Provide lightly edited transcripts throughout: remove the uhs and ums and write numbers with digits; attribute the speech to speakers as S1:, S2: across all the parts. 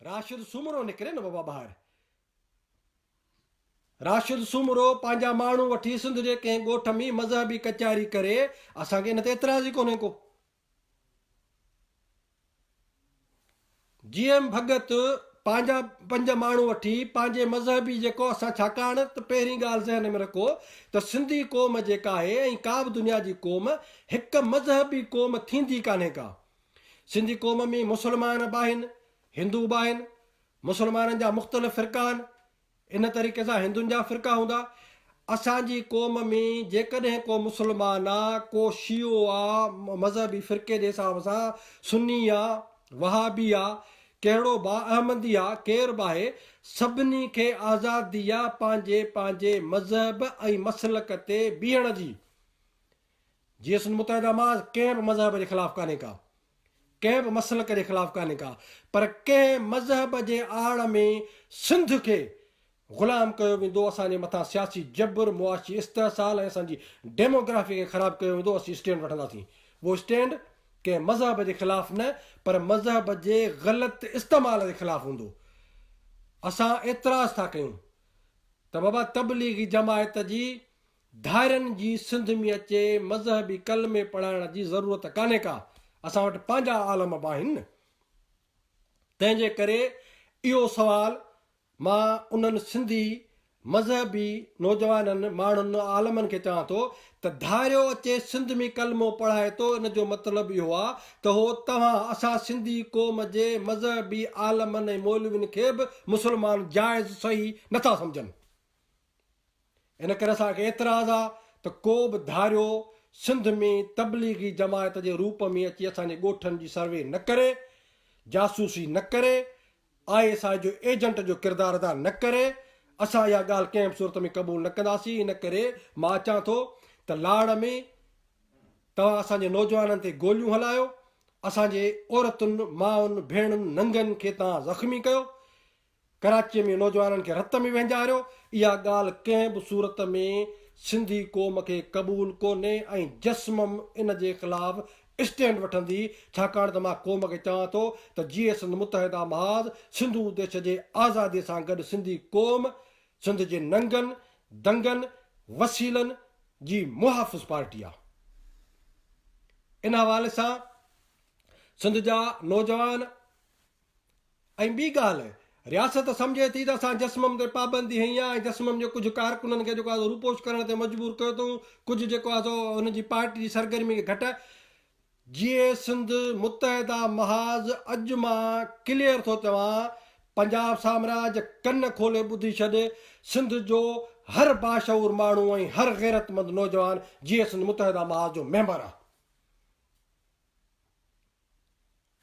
S1: राशिद सुमरो निकिरे न बाबा ॿाहिरि। राशिद सुमरो पंहिंजा माण्हू वठी सिंध जे कंहिं ॻोठ में मज़हबी कचहरी करे, असांखे इन ते एतिराज़ ई कोन्हे को। जीएम भगत पंहिंजा 5 माण्हू वठी पंहिंजे मज़हबी जेको असां, छाकाणि त पहिरीं ॻाल्हि ज़हन में रखो त सिंधी क़ौम जेका आहे ऐं का बि दुनिया जी क़ौम हिकु मज़हबी क़ौम थींदी कान्हे का। सिंधी क़ौम में मुस्लमान बि आहिनि, हिंदू बि आहिनि, मुस्लमाननि जा मुख़्तलिफ़ फ़िरका आहिनि, इन तरीक़े सां हिंदुनि जा फ़िरका हूंदा। असांजी क़ौम में जेकॾहिं को मुस्लमान आहे, को शियो आहे मज़हबी फ़िरके जे हिसाब सां, सुन्नी आहे, वहाबी आहे, कहिड़ो बि अहमदी आहे, केरु बि आहे, सभिनी खे आज़ादी आहे पंहिंजे पंहिंजे मज़हब ऐं मसलक ते बीहण जी। जीअं सिंध मुतहिदा महज़ कंहिं बि मज़हब जे ख़िलाफ़ु कान्हे का, कंहिं बि मसलक जे ख़िलाफ़ु कान्हे का, पर कंहिं मज़हब जे आड़ में सिंध खे ग़ुलाम कयो वेंदो, असांजे मथां सियासी जबर, मुआशी इस्तेहसाल ऐं असांजी डेमोग्राफी खे ख़राबु कयो वेंदो, असीं स्टैंड वठंदासीं। उहो स्टैंड कंहिं मज़हब जे ख़िलाफ़ु न, पर मज़हब जे ग़लति इस्तेमाल जे ख़िलाफ़ु हूंदो। असां एतिराज़ था कयूं त बाबा तबलीगी जमायत जी धारियुनि जी सिंध में अचे, मज़हबी कलमे पढ़ाइण जी ज़रूरत कान्हे का। असां वटि पंहिंजा आलम बि आहिनि न। तंहिंजे करे इहो सुवाल मां उन्हनि सिंधी मज़हबी नौजवाननि माण्हुनि आलमनि खे चवां थो त धारियो अचे सिंध में कलमो पढ़ाए थो, इन जो मतिलबु इहो आहे त हो तव्हां असां सिंधी क़ौम जे मज़हबी आलमनि ऐं मौलवियुनि खे बि मुस्लमान जाइज़ सही नथा सम्झनि। इन करे असांखे एतिराज़ आहे त को बि धारियो सिंध में तबलीगी जमायत जे रूप में अची असांजे ॻोठनि जी सर्वे न करे, जासूसी न करे, ISI जो एजेंट जो किरदारु अदा न करे, असां इहा ॻाल्हि कंहिं बि सूरत में क़बूल न कंदासीं। इन करे मां अचां थो त लाड़ में तव्हां असांजे नौजवाननि ते गोलियूं हलायो, असांजे औरतुनि, माउनि, भेणुनि, नंगनि खे तव्हां ज़ख़्मी कयो, कराचीअ में नौजवाननि खे रत में विझारियो। इहा ॻाल्हि कंहिं बि सूरत में सिंधी क़ौम खे क़बूल कोन्हे ऐं जस्मम इन जे ख़िलाफ़ु स्टैंड वठंदी। छाकाणि त मां क़ौम खे चवां थो त जीअं सिंध मुतहिदा महज़ सिंधू देश जे आज़ादीअ सां गॾु सिंधी क़ौम सिंध जे नंगनि, दंगनि, वसीलनि जी मुहाफ़िज़ पार्टी आहे। इन हवाले सां सिंध जा नौजवान ऐं ॿी ॻाल्हि, रियासत सम्झे थी त असां जस्मम ते पाबंदी हई आहे ऐं जस्मम जे कुझु कारकुननि खे जेको आहे रूपोश करण ते मजबूर कयो अथऊं, कुझु जेको आहे सो हुनजी पार्टी जी सरगर्मी खे घटि। जीअं सिंध मुतहिदा महज़ अॼु मां क्लियर थो चवां, पंजाब साम्राज्य कन खोले ॿुधी छॾ, सिंध जो हर बाशऊर माण्हू ऐं हर गैरतमंद नौजवान जीअं सिंध मुतहिदा महज़ जो मेंबर आहे।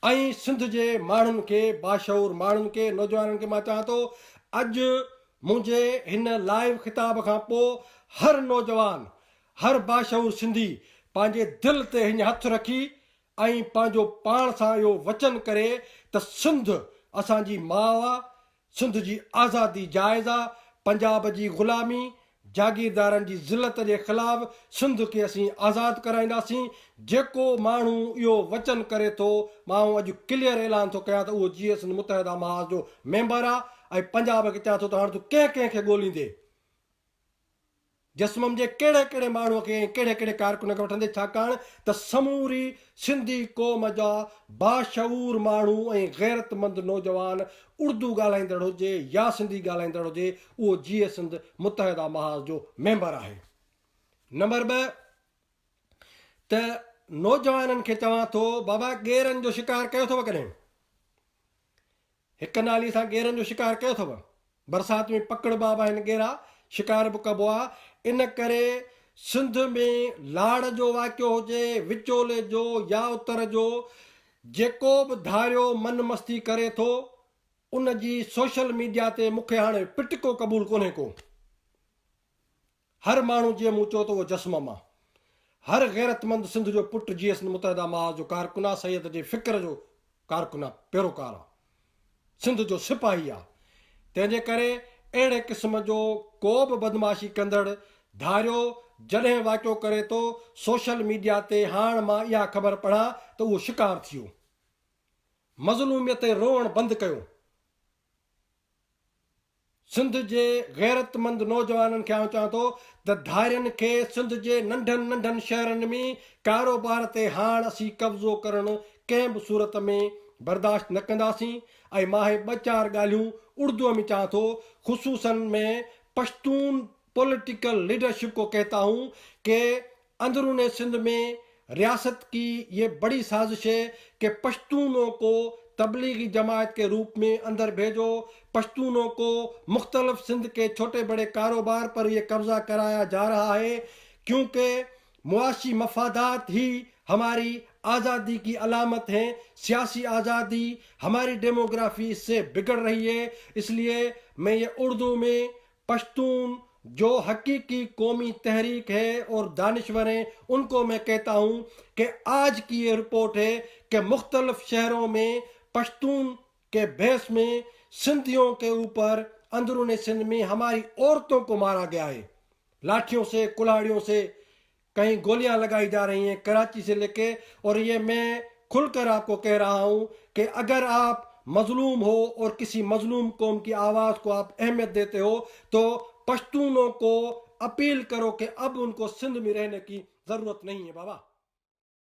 S1: ऐं सिंध जे माण्हुनि खे, बाशऊर माण्हुनि खे, नौजवाननि खे मां चवां थो, अॼु मुंहिंजे हिन लाइव ख़िताब खां पोइ हर नौजवान, हर बाशऊर सिंधी पंहिंजे दिलि ते हीअं हथु रखी ऐं पंहिंजो पाण सां इहो वचन करे त सिंध असांजी माउ आहे, सिंध जी आज़ादी जाइज़ आहे, पंजाब जी ग़ुलामी, जागीरदारनि जी ज़िलत जे ख़िलाफ़ु सिंध खे असीं आज़ादु कराईंदासीं। जेको माण्हू इहो वचन करे थो, मां अॼु क्लियर ऐलान थो कयां त उहो जीअं सिंध मुतहिदा महज़ जो मेंबर आहे। ऐं पंजाब खे चवां थो त हाणे तूं कंहिं कंहिंखे ॻोल्हींदे, जस्मम जे कहिड़े कहिड़े माण्हूअ खे, कहिड़े कहिड़े कारकुन खे वठंदे, छाकाणि त समूरी सिंधी क़ौम जा बाशऊर माण्हू ऐं गैरतमंद नौजवान, उर्दू ॻाल्हाईंदड़ हुजे या सिंधी ॻाल्हाईंदड़ हुजे, उहो जीअं सिंध मुतहिदा महज़ जो मेंबर आहे। नंबर 2 त नौजवाननि खे चवां थो, बाबा गेरनि जो शिकार कयो अथव कॾहिं? हिकु नाली सां गेरनि जो शिकार कयो अथव? बरसाति में पकड़िबा बि आहिनि गेरा, शिकार बि कबो आहे। इन करे सिंध में लाड़ जो वाक़ियो हुजे, विचोले जो या उतर जो, जेको बि धारियो मन मस्ती करे थो, उन जी सोशल मीडिया ते मूंखे हाणे पिटको क़बूल कोन्हे को। हर माण्हू जीअं मूं चयो त उहो जस्मम आहे। हर गैरतमंद सिंध जो पुटु जीअं सिंध मुतहिदा महज़ जो कारकुन आहे, सैयद जे फ़िक्र जो कारकुन आहे, पैरोकार आहे, सिंध जो सिपाही आहे। तंहिंजे करे अहिड़े क़िस्म जो को बि बदमाशी कंदड़ धारियो जॾहिं वाक़ियो करे थो, सोशल मीडिया ते हाणे मां इहा ख़बर पढ़ां त उहो शिकार थियो। मज़लूमियत ते रोअण बंदि कयो। सिंध जे गैरतमंद नौजवाननि खे आउं चवां थो त धारियुनि खे सिंध जे नंढनि नंढनि शहरनि में कारोबार ते हाणे असीं कब्ज़ो करणु कंहिं बि सूरत में बर्दाश्त न कंदासीं। ऐं मां हे ॿ चारि ॻाल्हियूं उर्दूअ में चवां थो, ख़ुसूसन में पश्तून पॉलिटिकल लीडरशिप को कहता हूँ कि अंदरून सिंध में रियासत की ये बड़ी साजिश है कि पश्तूनों को तबलीगी जमात के रूप में अंदर भेजो, पश्तूनों को मुख्तलिफ सिंध के छोटे बड़े कारोबार पर यह कब्जा कराया जा रहा है, क्योंकि मुआशी मफादात ही हमारी आज़ादी की अलामत हैं। सियासी आज़ादी, हमारी डेमोग्राफी इससे बिगड़ रही है। इसलिए मैं ये उर्दू में पश्तून जो हकीकी कौमी तहरीक है और दानिश्वर हैं उनको मैं कहता हूँ कि आज की ये रिपोर्ट है कि मुख्तलिफ शहरों में पश्तून के भेस में सिंधियों के ऊपर अंदरून सिंध में हमारी औरतों को मारा गया है, लाठियों से, कुल्हाड़ियों से, कहीं गोलियां लगाई जा रही हैं कराची से लेके। और ये मैं खुलकर आपको कह रहा हूं कि अगर आप मजलूम हो और किसी मजलूम कौम की आवाज़ को आप अहमियत देते हो तो पश्तूनों को अपील करो कि अब उनको सिंध में रहने की ज़रूरत नहीं है बाबा।